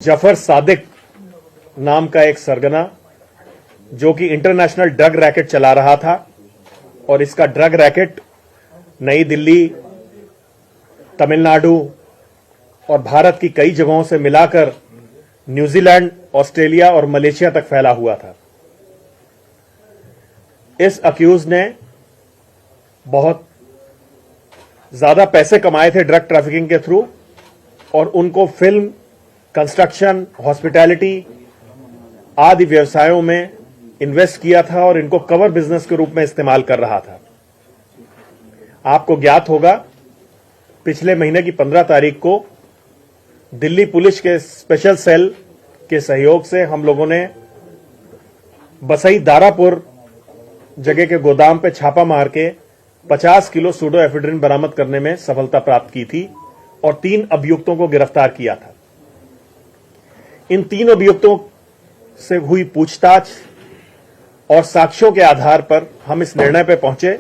जफर सादिक नाम का एक सरगना जो कि इंटरनेशनल ड्रग रैकेट चला रहा था और इसका ड्रग रैकेट नई दिल्ली, तमिलनाडु और भारत की कई जगहों से मिलाकर न्यूजीलैंड, ऑस्ट्रेलिया और मलेशिया तक फैला हुआ था। इस अक्यूज ने बहुत ज्यादा पैसे कमाए थे ड्रग ट्रैफिकिंग के थ्रू और उनको फिल्म, कंस्ट्रक्शन, हॉस्पिटैलिटी आदि व्यवसायों में इन्वेस्ट किया था और इनको कवर बिजनेस के रूप में इस्तेमाल कर रहा था। आपको ज्ञात होगा, पिछले महीने की 15 तारीख को दिल्ली पुलिस के स्पेशल सेल के सहयोग से हम लोगों ने बसई दारापुर जगह के गोदाम पे छापा मार के 50 किलो सूडोएफेड्रिन बरामद करने में सफलता प्राप्त की थी और 3 अभियुक्तों को गिरफ्तार किया था। इन 3 अभियुक्तों से हुई पूछताछ और साक्ष्यों के आधार पर हम इस निर्णय पर पहुंचे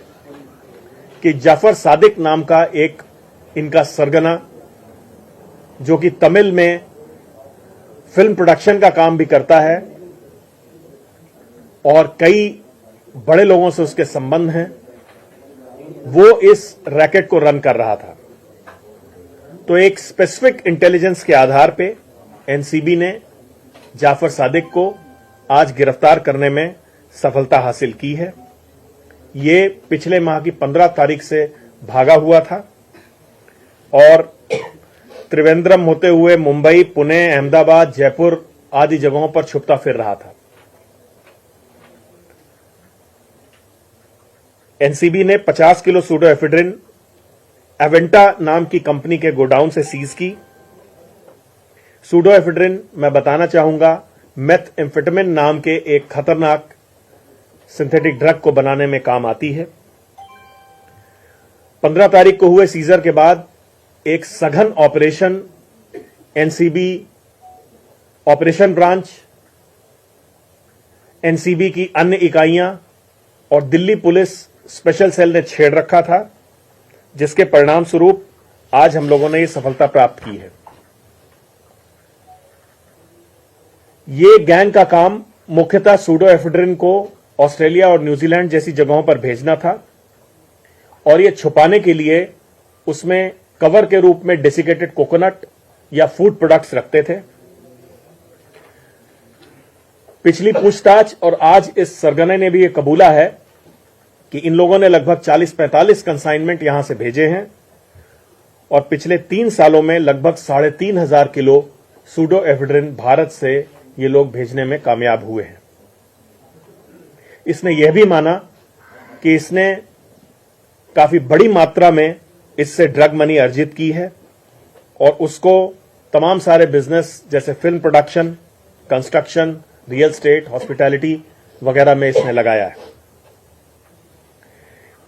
कि जफर सादिक नाम का एक इनका सरगना, जो कि तमिल में फिल्म प्रोडक्शन का काम भी करता है और कई बड़े लोगों से उसके संबंध हैं, वो इस रैकेट को रन कर रहा था। तो एक स्पेसिफिक इंटेलिजेंस के आधार पे एनसीबी ने जाफर सादिक को आज गिरफ्तार करने में सफलता हासिल की है। ये पिछले माह की 15 तारीख से भागा हुआ था और त्रिवेंद्रम होते हुए मुंबई, पुणे, अहमदाबाद, जयपुर आदि जगहों पर छुपता फिर रहा था। एनसीबी ने 50 किलो सूडोएफेड्रिन एवेंटा नाम की कंपनी के गोडाउन से सीज की। सूडोएफेड्रिन, मैं बताना चाहूंगा, मेथएम्फेटामिन नाम के एक खतरनाक सिंथेटिक ड्रग को बनाने में काम आती है। 15 तारीख को हुए सीजर के बाद एक सघन operation NCB operation branch, NCB की अन्य इकाइयां और दिल्ली पुलिस स्पेशल सेल ने छेड़ रखा था, जिसके परिणाम स्वरूप आज हम लोगों ने यह सफलता प्राप्त की है। ये गैंग का काम मुख्यतः सूडोएफेड्रिन को ऑस्ट्रेलिया और न्यूजीलैंड जैसी जगहों पर भेजना था और यह छुपाने के लिए उसमें कवर के रूप में डेसिकेटेड कोकोनट या फूड प्रोडक्ट्स रखते थे। पिछली पूछताछ और आज इस सरगने ने भी यह कबूला है कि इन लोगों ने लगभग 40-45 कंसाइनमेंट यहां से भेजे हैं और पिछले 3 सालों में लगभग 3,500 किलो सूडोएफेड्रिन भारत से ये लोग भेजने में कामयाब हुए हैं। इसने यह भी माना कि इसने काफी बड़ी मात्रा में इससे ड्रग मनी अर्जित की है और उसको तमाम सारे बिजनेस जैसे film production, construction, real estate, hospitality वगैरह में इसने लगाया है।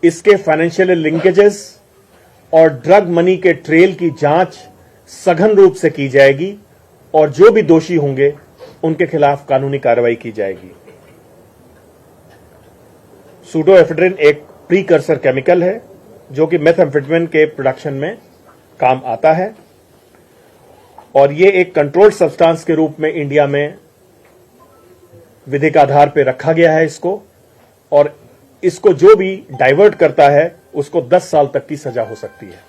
इसके फाइनेंशियल लिंकेजेस और ड्रग मनी के ट्रेल की जांच सघन रूप से की जाएगी और जो भी दोषी होंगे उनके खिलाफ कानूनी कार्रवाई की जाएगी। सूडोएफेड्रिन एक प्रीकर्सर केमिकल है जो कि मेथएम्फेटामिन के प्रोडक्शन में काम आता है और यह एक कंट्रोल्ड सब्सटेंस के रूप में इंडिया में विधिक आधार पर रखा गया है इसको, और इसको जो भी डाइवर्ट करता है उसको 10 साल तक की सजा हो सकती है।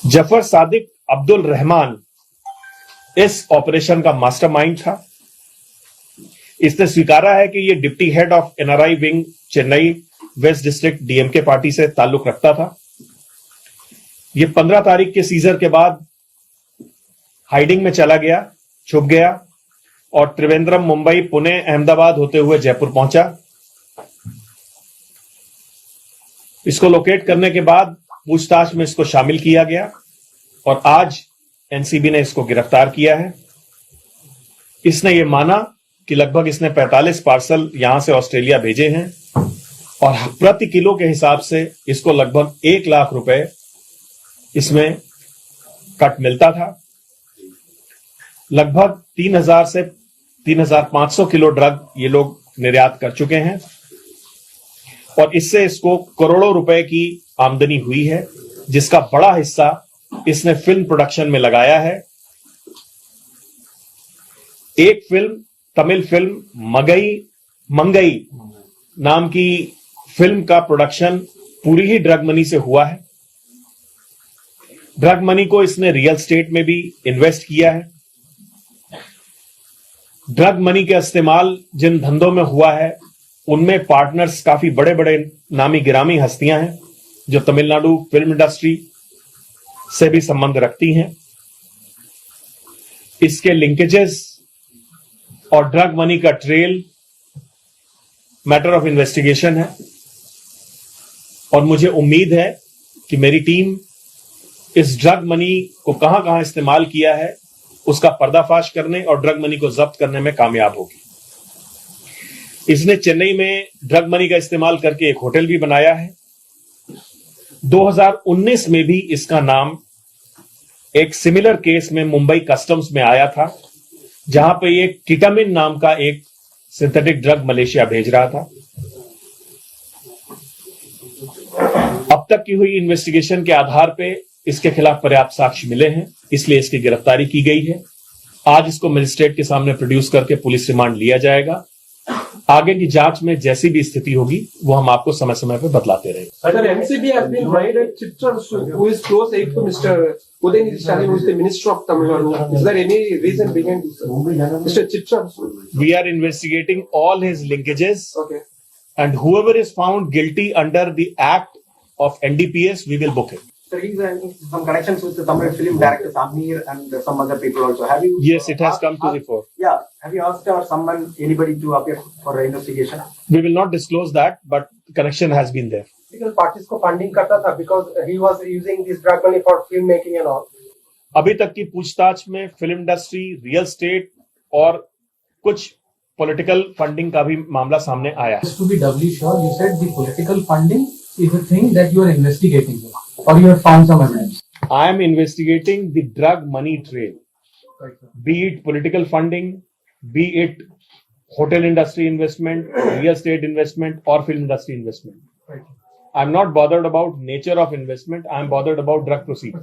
जफर सादिक अब्दुल रहमान इस ऑपरेशन का मास्टरमाइंड था। इसने स्वीकारा है कि यह deputy head of NRI wing Chennai waste district DMK party से ताल्लुक रखता था। यह 15 तारीख के सीजर के बाद हाइडिंग में चला गया, छुप गया और त्रिवेंद्रम, मुंबई, पुणे, अहमदाबाद होते हुए जयपुर पहुंचा। इसको लोकेट करने के बाद पूछताछ में इसको शामिल किया गया और आज एनसीबी ने इसको गिरफ्तार किया है। इसने यह माना कि लगभग इसने 45 पार्सल यहां से ऑस्ट्रेलिया भेजे हैं और प्रति किलो के हिसाब से इसको लगभग 1 लाख रुपए इसमें कट मिलता था। लगभग 3,000 से 3,500 किलो ड्रग ये लोग निर्यात कर चुके हैं और इससे इसको करोड़ों रुपए की आमदनी हुई है, जिसका बड़ा हिस्सा इसने फिल्म प्रोडक्शन में लगाया है एक फिल्म, तमिल फिल्म मंगई नाम की फिल्म का प्रोडक्शन पूरी ही ड्रग मनी से हुआ है। ड्रग मनी को इसने रियल स्टेट में भी इन्वेस्ट किया है। ड्रग मनी का इस्तेमाल जिन धंधों में हुआ है उनमें पार्टनर्स काफी बड़े बड़े नामी गिरामी हस्तियां हैं जो तमिलनाडु फिल्म इंडस्ट्री से भी संबंध रखती हैं। इसके लिंकेजेस और ड्रग मनी का ट्रेल मैटर ऑफ इन्वेस्टिगेशन है और मुझे उम्मीद है कि मेरी टीम इस ड्रग मनी को कहां कहां इस्तेमाल किया है उसका पर्दाफाश करने और ड्रग मनी को जब्त करने में कामयाब होगी। इसने चेन्नई में ड्रग मनी का इस्तेमाल करके एक होटल भी बनाया है। 2019 में भी इसका नाम एक सिमिलर केस में मुंबई कस्टम्स में आया था जहां पे एक कीटामिन नाम का एक सिंथेटिक ड्रग मलेशिया भेज रहा था। अब तक की हुई इन्वेस्टिगेशन के आधार पे इसके खिलाफ पर्याप्त साक्ष्य मिले हैं, इसलिए इसकी गिरफ्तारी की गई है। आज इसको मजिस्ट्रेट के सामने प्रोड्यूस करके पुलिस रिमांड लिया जाएगा। आगे की जांच में जैसी भी स्थिति होगी वो हम आपको समय समय पर बतलाते रहेंगे। Sir, MCB has been raided Chitra, who is close aide to Mr. Udayanidhi Stalin, who is the Minister of Tamil Nadu. Is there any reason behind this, sir? Mr. Chitra. We are investigating all his linkages, Okay. and whoever is found guilty under the act of NDPS, we will book him. Sir, he's having some connections with the Tamil film director Samir and some other people also. Have you? Yes, it has come to the fore. Yeah. Have you asked or anybody to appear for an investigation? We will not disclose that, but connection has been there. Political parties को funding करता था because he was using this drug money for film making and all. अभी तक की पूछताछ में film industry, real estate और कुछ पॉलिटिकल फंडिंग का भी मामला सामने आया है। Just to be doubly sure, you said the political funding is a thing that you are investigating, or you have found some evidence. I am investigating the drug money trail, be it political funding, be it hotel industry investment, real estate investment, or film industry investment. I'm not bothered about nature of investment. I'm bothered about drug proceeds.